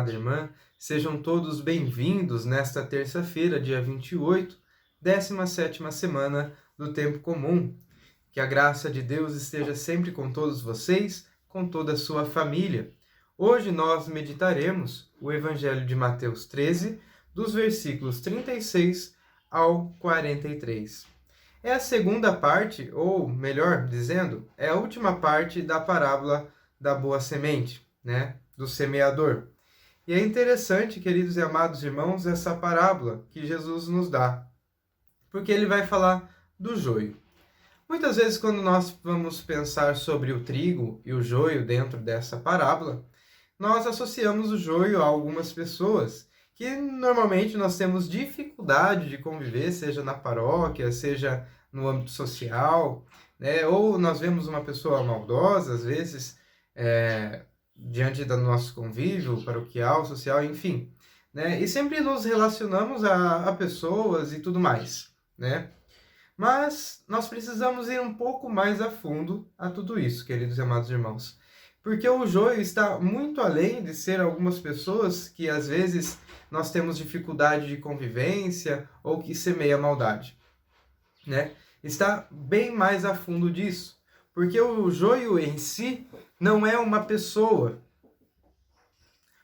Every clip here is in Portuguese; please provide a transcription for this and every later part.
amada irmã, sejam todos bem-vindos nesta terça-feira, dia 28, 17ª semana do Tempo Comum. Que a graça de Deus esteja sempre com todos vocês, com toda a sua família. Hoje nós meditaremos o Evangelho de Mateus 13, dos versículos 36 ao 43. É a segunda parte, ou melhor dizendo, é a última parte da parábola da boa semente, do semeador. E é interessante, queridos e amados irmãos, essa parábola que Jesus nos dá, porque ele vai falar do joio. Muitas vezes, quando nós vamos pensar sobre o trigo e o joio dentro dessa parábola, nós associamos o joio a algumas pessoas que normalmente nós temos dificuldade de conviver, seja na paróquia, seja no âmbito social, ou nós vemos uma pessoa maldosa, às vezes, diante do nosso convívio paroquial, social, enfim, e sempre nos relacionamos a pessoas e tudo mais, Mas nós precisamos ir um pouco mais a fundo a tudo isso, queridos e amados irmãos. Porque o joio está muito além de ser algumas pessoas que às vezes nós temos dificuldade de convivência ou que semeia maldade, Está bem mais a fundo disso. Porque o joio em si não é uma pessoa.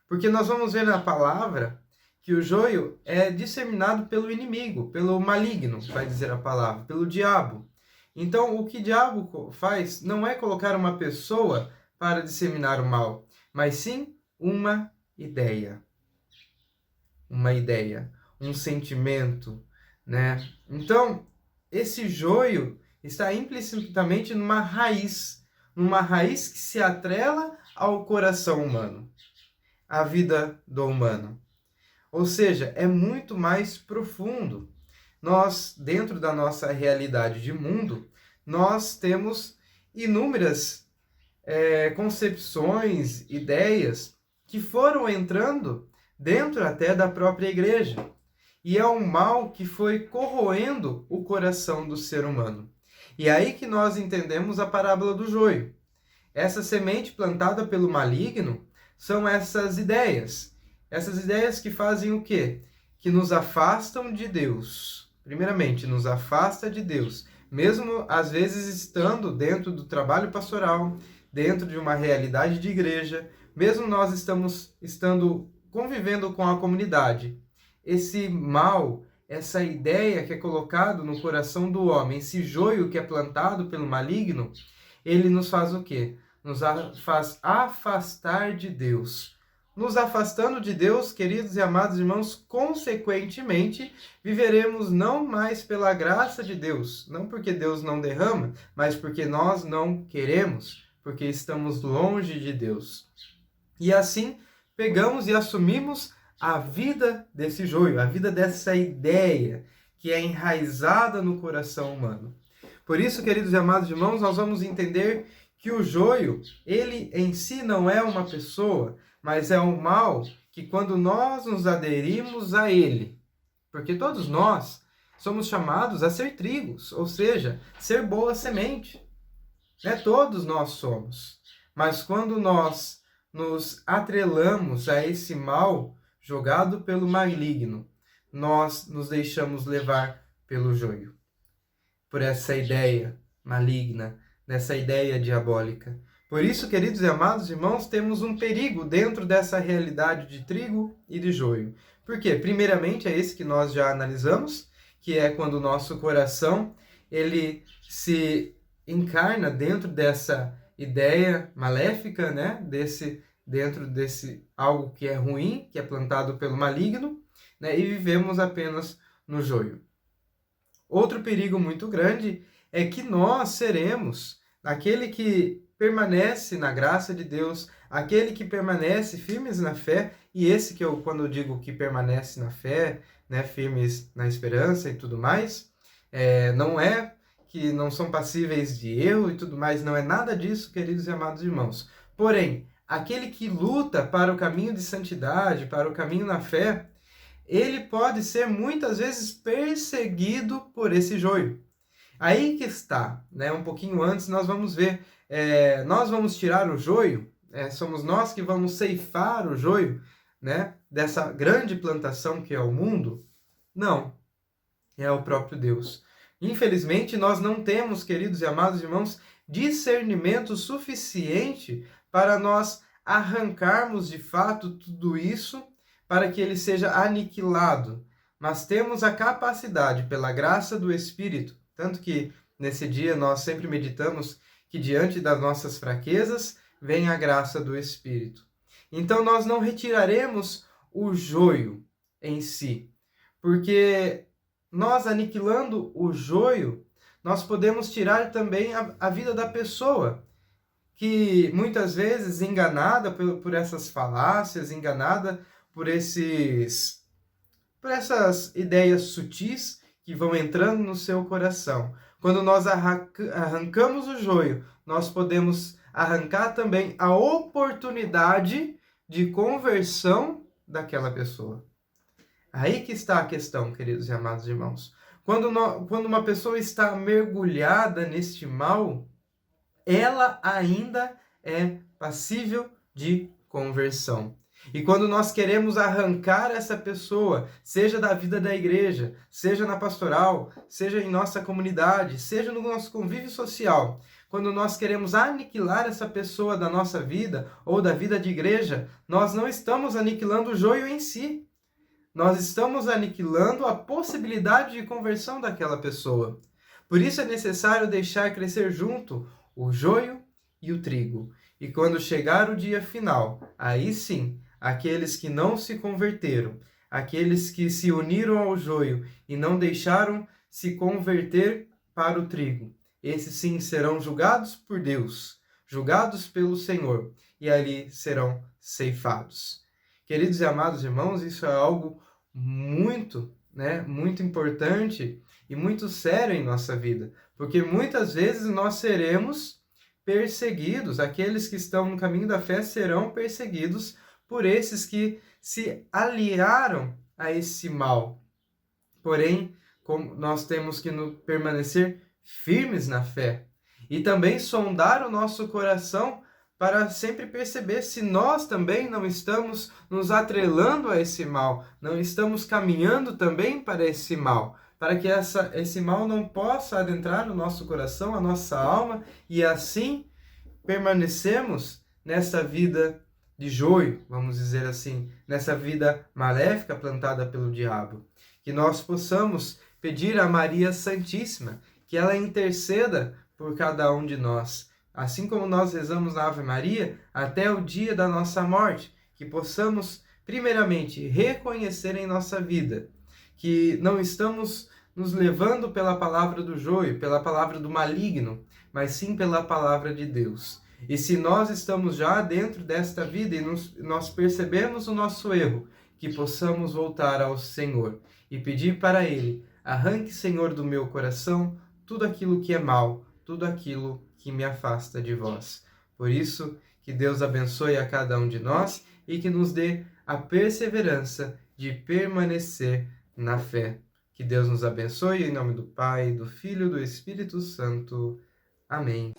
Porque nós vamos ver na palavra que o joio é disseminado pelo inimigo, pelo maligno, vai dizer a palavra, pelo diabo. Então, o que o diabo faz não é colocar uma pessoa para disseminar o mal, mas sim uma ideia. Uma ideia, um sentimento, Então, esse joio está implicitamente numa raiz que se atrela ao coração humano, à vida do humano. Ou seja, é muito mais profundo. Nós, dentro da nossa realidade de mundo, nós temos inúmeras concepções, ideias que foram entrando dentro até da própria igreja. E é um mal que foi corroendo o coração do ser humano. E é aí que nós entendemos a parábola do joio. Essa semente plantada pelo maligno são essas ideias. Essas ideias que fazem o quê? Que nos afastam de Deus. Primeiramente, nos afasta de Deus. Mesmo, às vezes, estando dentro do trabalho pastoral, dentro de uma realidade de igreja, mesmo nós estando convivendo com a comunidade, esse mal, essa ideia que é colocado no coração do homem, esse joio que é plantado pelo maligno, ele nos faz o quê? Nos faz afastar de Deus. Nos afastando de Deus, queridos e amados irmãos, consequentemente, viveremos não mais pela graça de Deus, não porque Deus não derrama, mas porque nós não queremos, porque estamos longe de Deus. E assim, pegamos e assumimos a vida desse joio, a vida dessa ideia que é enraizada no coração humano. Por isso, queridos e amados irmãos, nós vamos entender que o joio, ele em si não é uma pessoa, mas é um mal que quando nós nos aderimos a ele, porque todos nós somos chamados a ser trigos, ou seja, ser boa semente. Todos nós somos. Mas quando nós nos atrelamos a esse mal jogado pelo maligno, nós nos deixamos levar pelo joio, por essa ideia maligna, nessa ideia diabólica. Por isso, queridos e amados irmãos, temos um perigo dentro dessa realidade de trigo e de joio. Por quê? Primeiramente, é esse que nós já analisamos, que é quando o nosso coração ele se encarna dentro dessa ideia maléfica, dentro desse algo que é ruim, que é plantado pelo maligno, e vivemos apenas no joio. Outro perigo muito grande é que nós seremos aquele que permanece na graça de Deus, aquele que permanece firmes na fé, e esse que quando eu digo que permanece na fé, firmes na esperança e tudo mais, não é que não são passíveis de erro e tudo mais, não é nada disso, queridos e amados irmãos. Porém, aquele que luta para o caminho de santidade, para o caminho na fé, ele pode ser muitas vezes perseguido por esse joio. Aí que está, um pouquinho antes nós vamos ver, nós vamos tirar o joio, somos nós que vamos ceifar o joio, né, dessa grande plantação que é o mundo? Não, é o próprio Deus. Infelizmente, nós não temos, queridos e amados irmãos, discernimento suficiente para nós arrancarmos de fato tudo isso para que ele seja aniquilado. Mas temos a capacidade, pela graça do Espírito, tanto que nesse dia nós sempre meditamos que diante das nossas fraquezas vem a graça do Espírito. Então nós não retiraremos o joio em si, porque nós aniquilando o joio, nós podemos tirar também a vida da pessoa, que muitas vezes enganada por essas falácias, enganada por essas ideias sutis que vão entrando no seu coração. Quando nós arrancamos o joio, nós podemos arrancar também a oportunidade de conversão daquela pessoa. Aí que está a questão, queridos e amados irmãos. Quando uma pessoa está mergulhada neste mal, ela ainda é passível de conversão. E quando nós queremos arrancar essa pessoa, seja da vida da igreja, seja na pastoral, seja em nossa comunidade, seja no nosso convívio social, quando nós queremos aniquilar essa pessoa da nossa vida ou da vida de igreja, nós não estamos aniquilando o joio em si. Nós estamos aniquilando a possibilidade de conversão daquela pessoa. Por isso é necessário deixar crescer junto o joio e o trigo. E quando chegar o dia final, aí sim, aqueles que não se converteram, aqueles que se uniram ao joio e não deixaram se converter para o trigo, esses sim serão julgados por Deus, julgados pelo Senhor, e ali serão ceifados. Queridos e amados irmãos, isso é algo muito importante e muito sério em nossa vida, porque muitas vezes nós seremos perseguidos, aqueles que estão no caminho da fé serão perseguidos por esses que se aliaram a esse mal. Porém, nós temos que permanecer firmes na fé e também sondar o nosso coração para sempre perceber se nós também não estamos nos atrelando a esse mal, não estamos caminhando também para esse mal, para que esse mal não possa adentrar no nosso coração, a nossa alma, e assim permanecemos nessa vida de joio, vamos dizer assim, nessa vida maléfica plantada pelo diabo. Que nós possamos pedir a Maria Santíssima que ela interceda por cada um de nós, assim como nós rezamos na Ave Maria, até o dia da nossa morte, que possamos, primeiramente, reconhecer em nossa vida que não estamos nos levando pela palavra do joio, pela palavra do maligno, mas sim pela palavra de Deus. E se nós estamos já dentro desta vida e nós percebemos o nosso erro, que possamos voltar ao Senhor e pedir para Ele: arranque, Senhor, do meu coração tudo aquilo que é mal, tudo aquilo que me afasta de vós. Por isso, que Deus abençoe a cada um de nós e que nos dê a perseverança de permanecer na fé. Que Deus nos abençoe em nome do Pai, do Filho e do Espírito Santo. Amém.